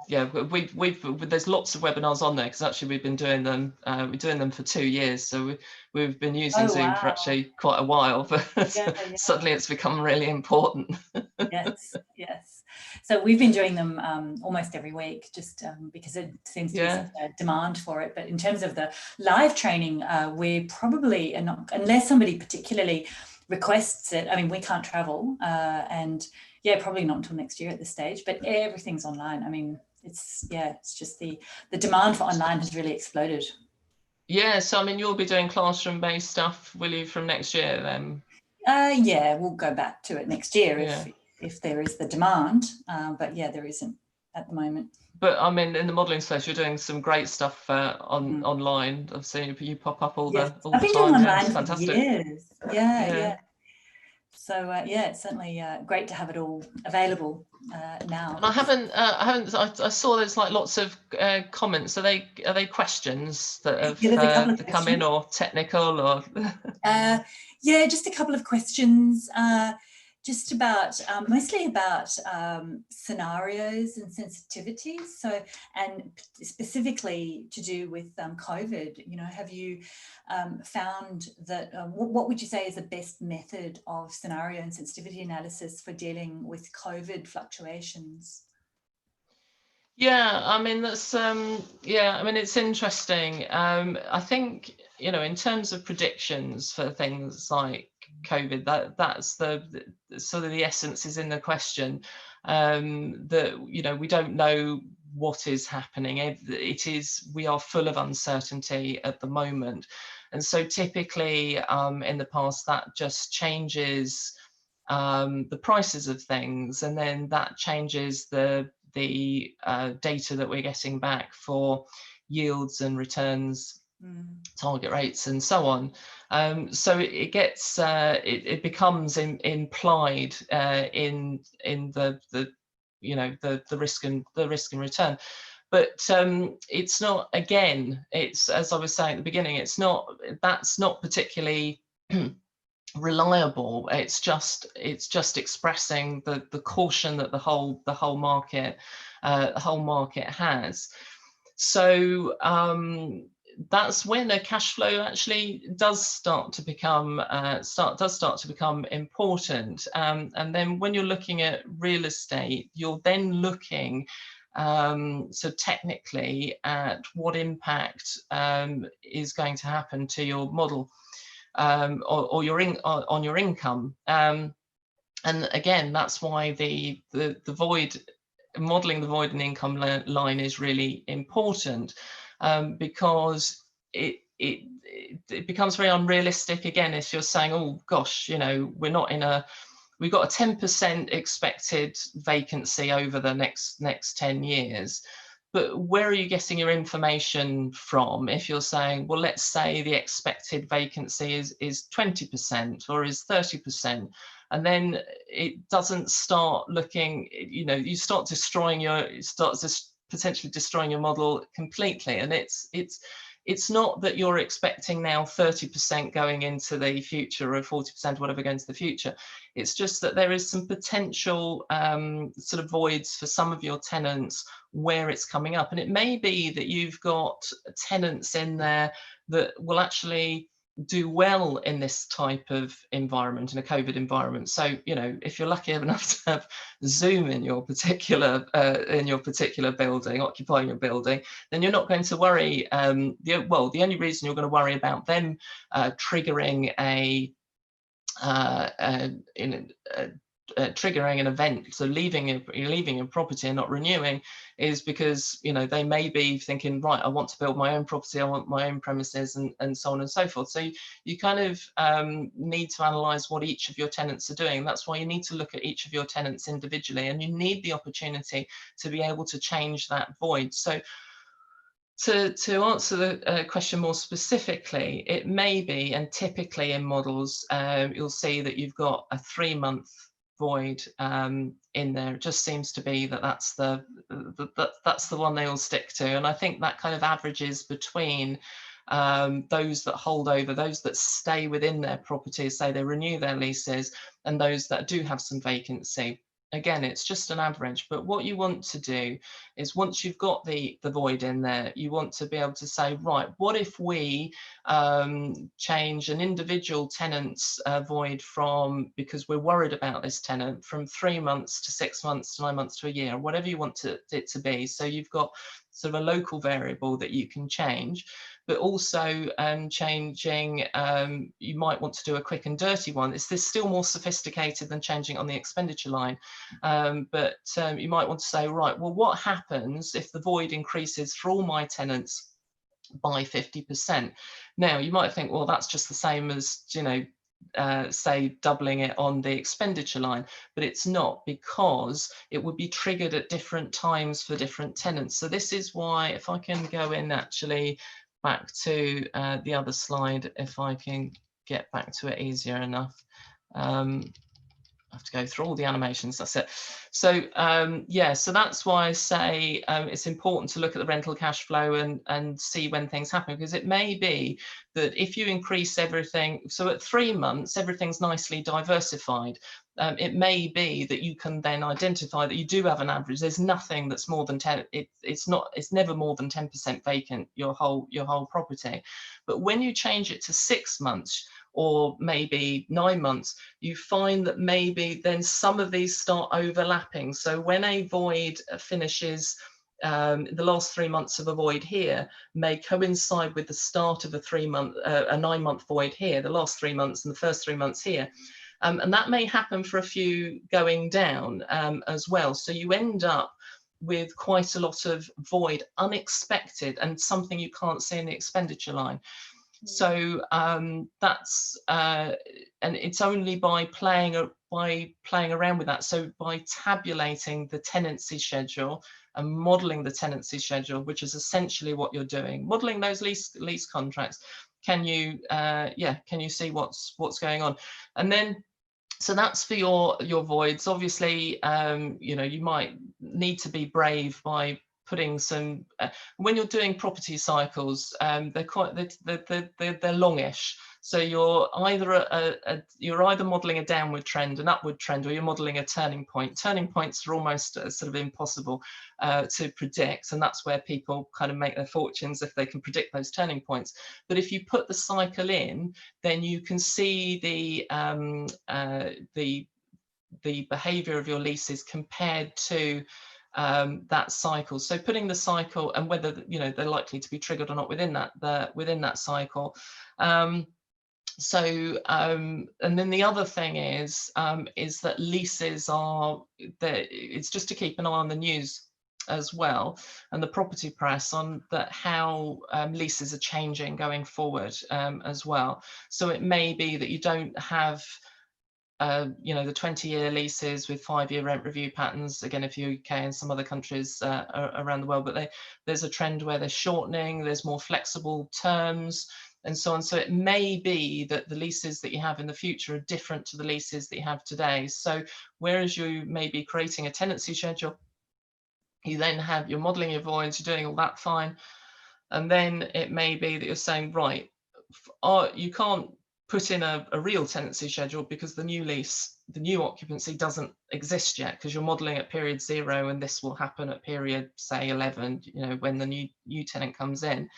yeah. There's lots of webinars on there, because actually we've been doing them. We're doing them for 2 years, so we've been using Zoom for actually quite a while. But suddenly it's become really important. Yes, yes. So we've been doing them almost every week, just because it seems to be such a demand for it. But in terms of the live training, we probably are not, unless somebody particularly requests it. I mean, we can't travel, and yeah, probably not until next year at this stage, but everything's online. I mean, it's just the demand for online has really exploded. Yeah, so I mean, you'll be doing classroom-based stuff, will you, from next year then? Yeah, we'll go back to it next year if there is the demand, but yeah, there isn't at the moment. But I mean, in the modelling space, you're doing some great stuff online. I've seen you pop up all the time. I've been doing online for fantastic. years. Yeah. So yeah, it's certainly great to have it all available now. And I saw there's like lots of comments. Are they questions that have come in, or technical, or? Yeah, just a couple of questions. Just about mostly about scenarios and sensitivities. So, and specifically to do with COVID. You know, have you found that what would you say is the best method of scenario and sensitivity analysis for dealing with COVID fluctuations? Yeah, I mean, that's yeah, I mean, it's interesting. I think, you know, in terms of predictions for things like COVID, that's the sort of the essence is in the question. That, you know, we don't know what is happening. We are full of uncertainty at the moment, and so typically in the past that just changes the prices of things, and then that changes the data that we're getting back for yields and returns, target rates, and so on. So it gets it becomes implied in the you know the risk and return. But it's not, again, it's, as I was saying at the beginning, that's not particularly reliable. It's just expressing the caution that the whole market has. So that's when a cash flow actually does start to become important. And then when you're looking at real estate, you're then looking so technically at what impact is going to happen to your model, or on your income. And again, that's why the void, modeling the void and income line is really important, because it becomes very unrealistic again if you're saying, oh gosh, you know, we've got a 10% expected vacancy over the next 10 years. But where are you getting your information from? If you're saying, well, let's say the expected vacancy is 20% or is 30%, and then it doesn't start looking, you know, you start potentially destroying your model completely. And it's not that you're expecting now 30% going into the future or 40% whatever going into the future. It's just that there is some potential sort of voids for some of your tenants where it's coming up. And it may be that you've got tenants in there that will actually do well in this type of environment, in a COVID environment. So, you know, if you're lucky enough to have Zoom in your particular building, occupying your building, then you're not going to worry. The only reason you're going to worry about them triggering triggering an event, so leaving your property and not renewing, is because, you know, they may be thinking, right, I want to build my own property, I want my own premises, and so on and so forth. So you kind of need to analyze what each of your tenants are doing. That's why you need to look at each of your tenants individually, and you need the opportunity to be able to change that void. So to answer the question more specifically, it may be, and typically in models, you'll see that you've got a 3-month void in there. It just seems to be that that's the one they all stick to, and I think that kind of averages between those that hold over, those that stay within their properties, say they renew their leases, and those that do have some vacancy. Again, it's just an average, but what you want to do is, once you've got the void in there, you want to be able to say, right, what if we change an individual tenant's void from, because we're worried about this tenant, from 3 months to 6 months to 9 months to a year, whatever you want it to be. So you've got sort of a local variable that you can change, but also changing, you might want to do a quick and dirty one. Is this still more sophisticated than changing on the expenditure line? But you might want to say, right, well, what happens if the void increases for all my tenants by 50%? Now, you might think, well, that's just the same as, you know, say doubling it on the expenditure line, but it's not, because it would be triggered at different times for different tenants. So this is why, if I can go in actually back to the other slide, if I can get back to it easier enough. I have to go through all the animations, that's it. So yeah, so that's why I say it's important to look at the rental cash flow and see when things happen, because it may be that if you increase everything, so at 3 months, everything's nicely diversified. It may be that you can then identify that you do have an average. There's nothing that's more than 10. It's never more than 10% vacant, your whole property. But when you change it to 6 months, or maybe 9 months, you find that maybe then some of these start overlapping. So when a void finishes, the last 3 months of a void here may coincide with the start of a 9-month void here, the last 3 months and the first 3 months here. And that may happen for a few going down as well. So you end up with quite a lot of void, unexpected, and something you can't see in the expenditure line. So that's and it's only by playing around with that. So by tabulating the tenancy schedule and modeling the tenancy schedule, which is essentially what you're doing, modeling those lease contracts, can you see what's going on? And then, so that's for your voids. Obviously, you know, you might need to be brave by putting some, when you're doing property cycles, they're longish. So you're either modeling a downward trend, an upward trend, or you're modeling a turning point. Turning points are almost sort of impossible to predict, and that's where people kind of make their fortunes, if they can predict those turning points. But if you put the cycle in, then you can see the behavior of your leases compared to that cycle. So putting the cycle, and whether, you know, they're likely to be triggered or not within that cycle. And then the other thing is that leases are there. It's just to keep an eye on the news as well, and the property press, on that, how leases are changing going forward as well. So it may be that you don't have you know, the 20-year leases with 5-year rent review patterns, again, if you're UK and some other countries around the world, but there's a trend where they're shortening, there's more flexible terms, and so on. So it may be that the leases that you have in the future are different to the leases that you have today. So whereas you may be creating a tenancy schedule, you then have, you're modeling your voids, you're doing all that fine, And then it may be that you're saying, right, you can't put in a real tenancy schedule because the new lease, the new occupancy doesn't exist yet, because you're modeling at period 0, and this will happen at period, say, 11, you know, when the new tenant comes in.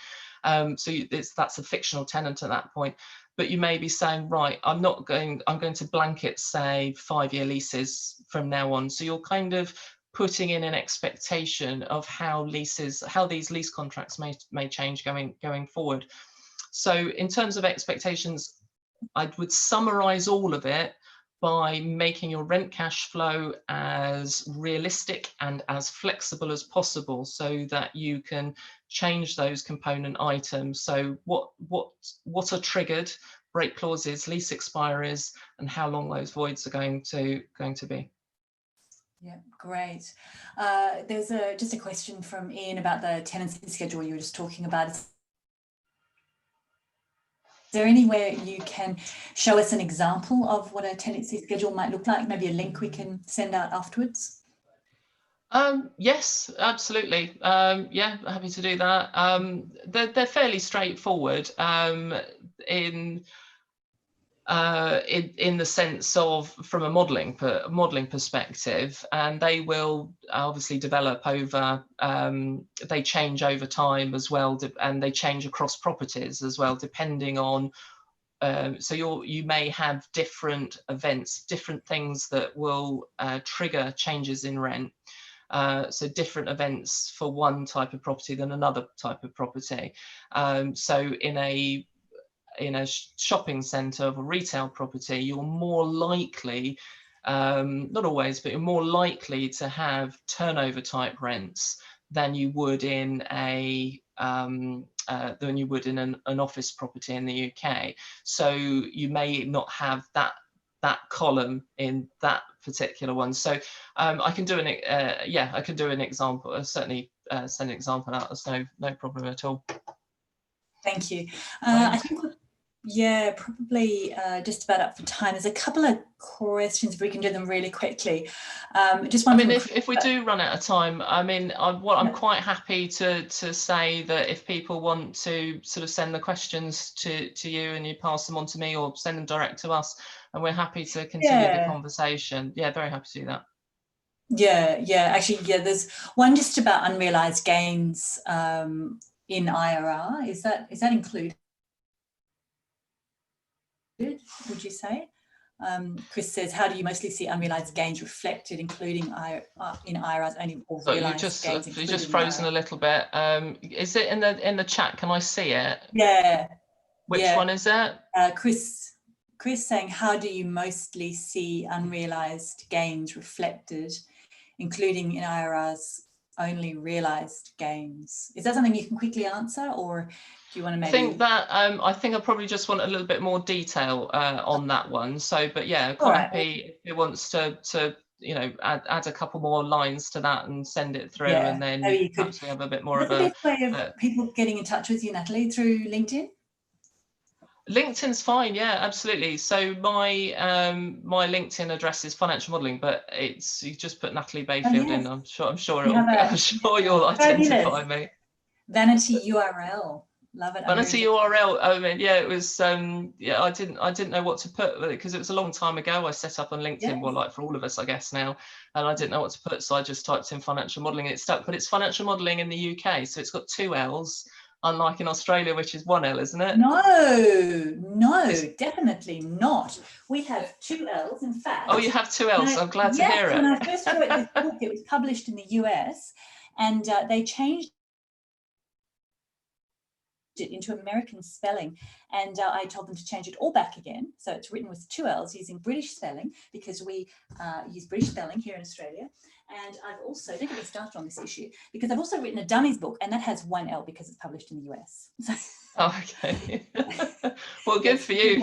So that's a fictional tenant at that point. But you may be saying, right, I'm going to blanket, say, 5-year leases from now on. So you're kind of putting in an expectation of how these lease contracts may change going forward. So in terms of expectations, I would summarize all of it by making your rent cash flow as realistic and as flexible as possible, so that you can change those component items. So what are triggered, break clauses, lease expiries, and how long those voids are going to be. Yeah, great. There's just a question from Ian about the tenancy schedule you were just talking about. Is there anywhere you can show us an example of what a tenancy schedule might look like? Maybe a link we can send out afterwards? Yes, absolutely. Yeah, happy to do that. They're fairly straightforward in the sense of, from a modeling perspective, and they will obviously develop over, they change over time as well, and they change across properties as well, depending on, so you may have different events, different things that will trigger changes in rent. So different events for one type of property than another type of property. So in a shopping centre of a retail property, you're more likely, not always, but you're more likely to have turnover type rents than you would in an office property in the UK. So you may not have that column in that particular one. So I can do an example. Certainly send an example out. There's no problem at all. Thank you. I think yeah, probably just about up for time. There's a couple of questions, if we can do them really quickly. Just one. I mean, if we do run out of time, I mean, I'm quite happy to say that if people want to sort of send the questions to you and you pass them on to me, or send them direct to us, and we're happy to continue the conversation. Yeah, very happy to do that. Yeah. Actually, yeah, there's one just about unrealized gains in IRR. Is that included, would you say? Chris says, how do you mostly see unrealized gains reflected, including in IRRs only, or realized gains? You've just frozen a little bit. Is it in the chat? Can I see it? Yeah. Which one is it? Chris saying, how do you mostly see unrealized gains reflected, including in IRRs only realized gains? Is that something you can quickly answer, or do you want to maybe? I think I probably just want a little bit more detail on that one. So, but yeah, quite happy if it wants to you know, add a couple more lines to that and send it through, and then perhaps we have a bit more of a way of people getting in touch with you, Natalie, through LinkedIn. LinkedIn's fine, yeah, absolutely. So my my LinkedIn address is financial modelling, but you just put Natalie Bayfield in. I'm sure you'll identify me. Vanity URL, love it. Vanity URL. I mean, yeah, it was. Yeah, I didn't know what to put because it was a long time ago. I set up on LinkedIn, well, like for all of us, I guess now, and I didn't know what to put, so I just typed in financial modelling and it stuck. But it's financial modelling in the UK, so it's got 2 L's. Unlike in Australia, which is 1 L, isn't it? No, definitely not. We have 2 L's, in fact. Oh, you have 2 L's. I'm glad to hear it. When I first wrote this book, it was published in the US, and they changed it into American spelling, and I told them to change it all back again. So it's written with 2 L's using British spelling, because we use British spelling here in Australia. And I've also, don't get me started on this issue, because I've also written a dummies book, and that has 1 L because it's published in the US. Oh, okay. Well, good for you.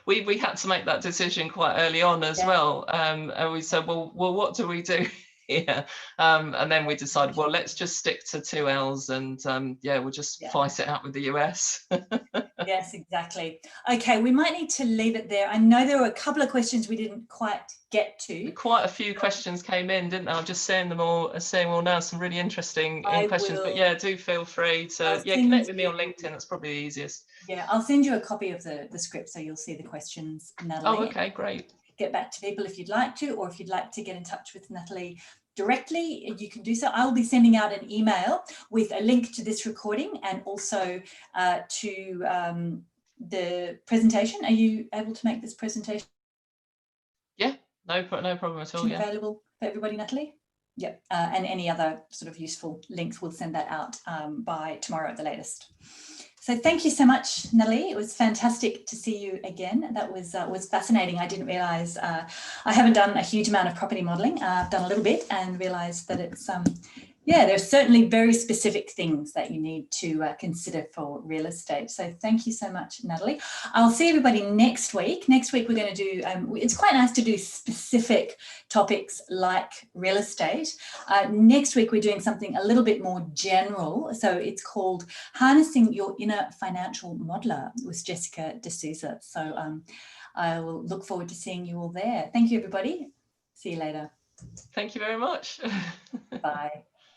We had to make that decision quite early on as well. And we said, well, what do we do here? And then we decided, well, let's just stick to 2 L's, and we'll just fight it out with the US. Yes, exactly. Okay, we might need to leave it there. I know there were a couple of questions we didn't quite get to. Quite a few questions came in, didn't they? I'm just seeing them all, now. Some really interesting questions. But yeah, do feel free to connect with me on LinkedIn. That's probably the easiest. Yeah, I'll send you a copy of the script so you'll see the questions, Natalie. Oh, okay, great. Get back to people if you'd like to, or if you'd like to get in touch with Natalie directly, you can do so. I'll be sending out an email with a link to this recording and also to the presentation. Are you able to make this presentation? Yeah, no problem at all. Yeah. Available for everybody, Natalie? Yep. And any other sort of useful links, we'll send that out by tomorrow at the latest. So thank you so much, Natalie. It was fantastic to see you again. That was fascinating. I didn't realise, I haven't done a huge amount of property modelling. I've done a little bit and realised that it's, yeah, there's certainly very specific things that you need to consider for real estate. So thank you so much, Natalie. I'll see everybody next week. Next week we're going to do, it's quite nice to do specific topics like real estate. Next week we're doing something a little bit more general. So it's called Harnessing Your Inner Financial Modeler with Jessica D'Souza. So I will look forward to seeing you all there. Thank you, everybody. See you later. Thank you very much. Bye.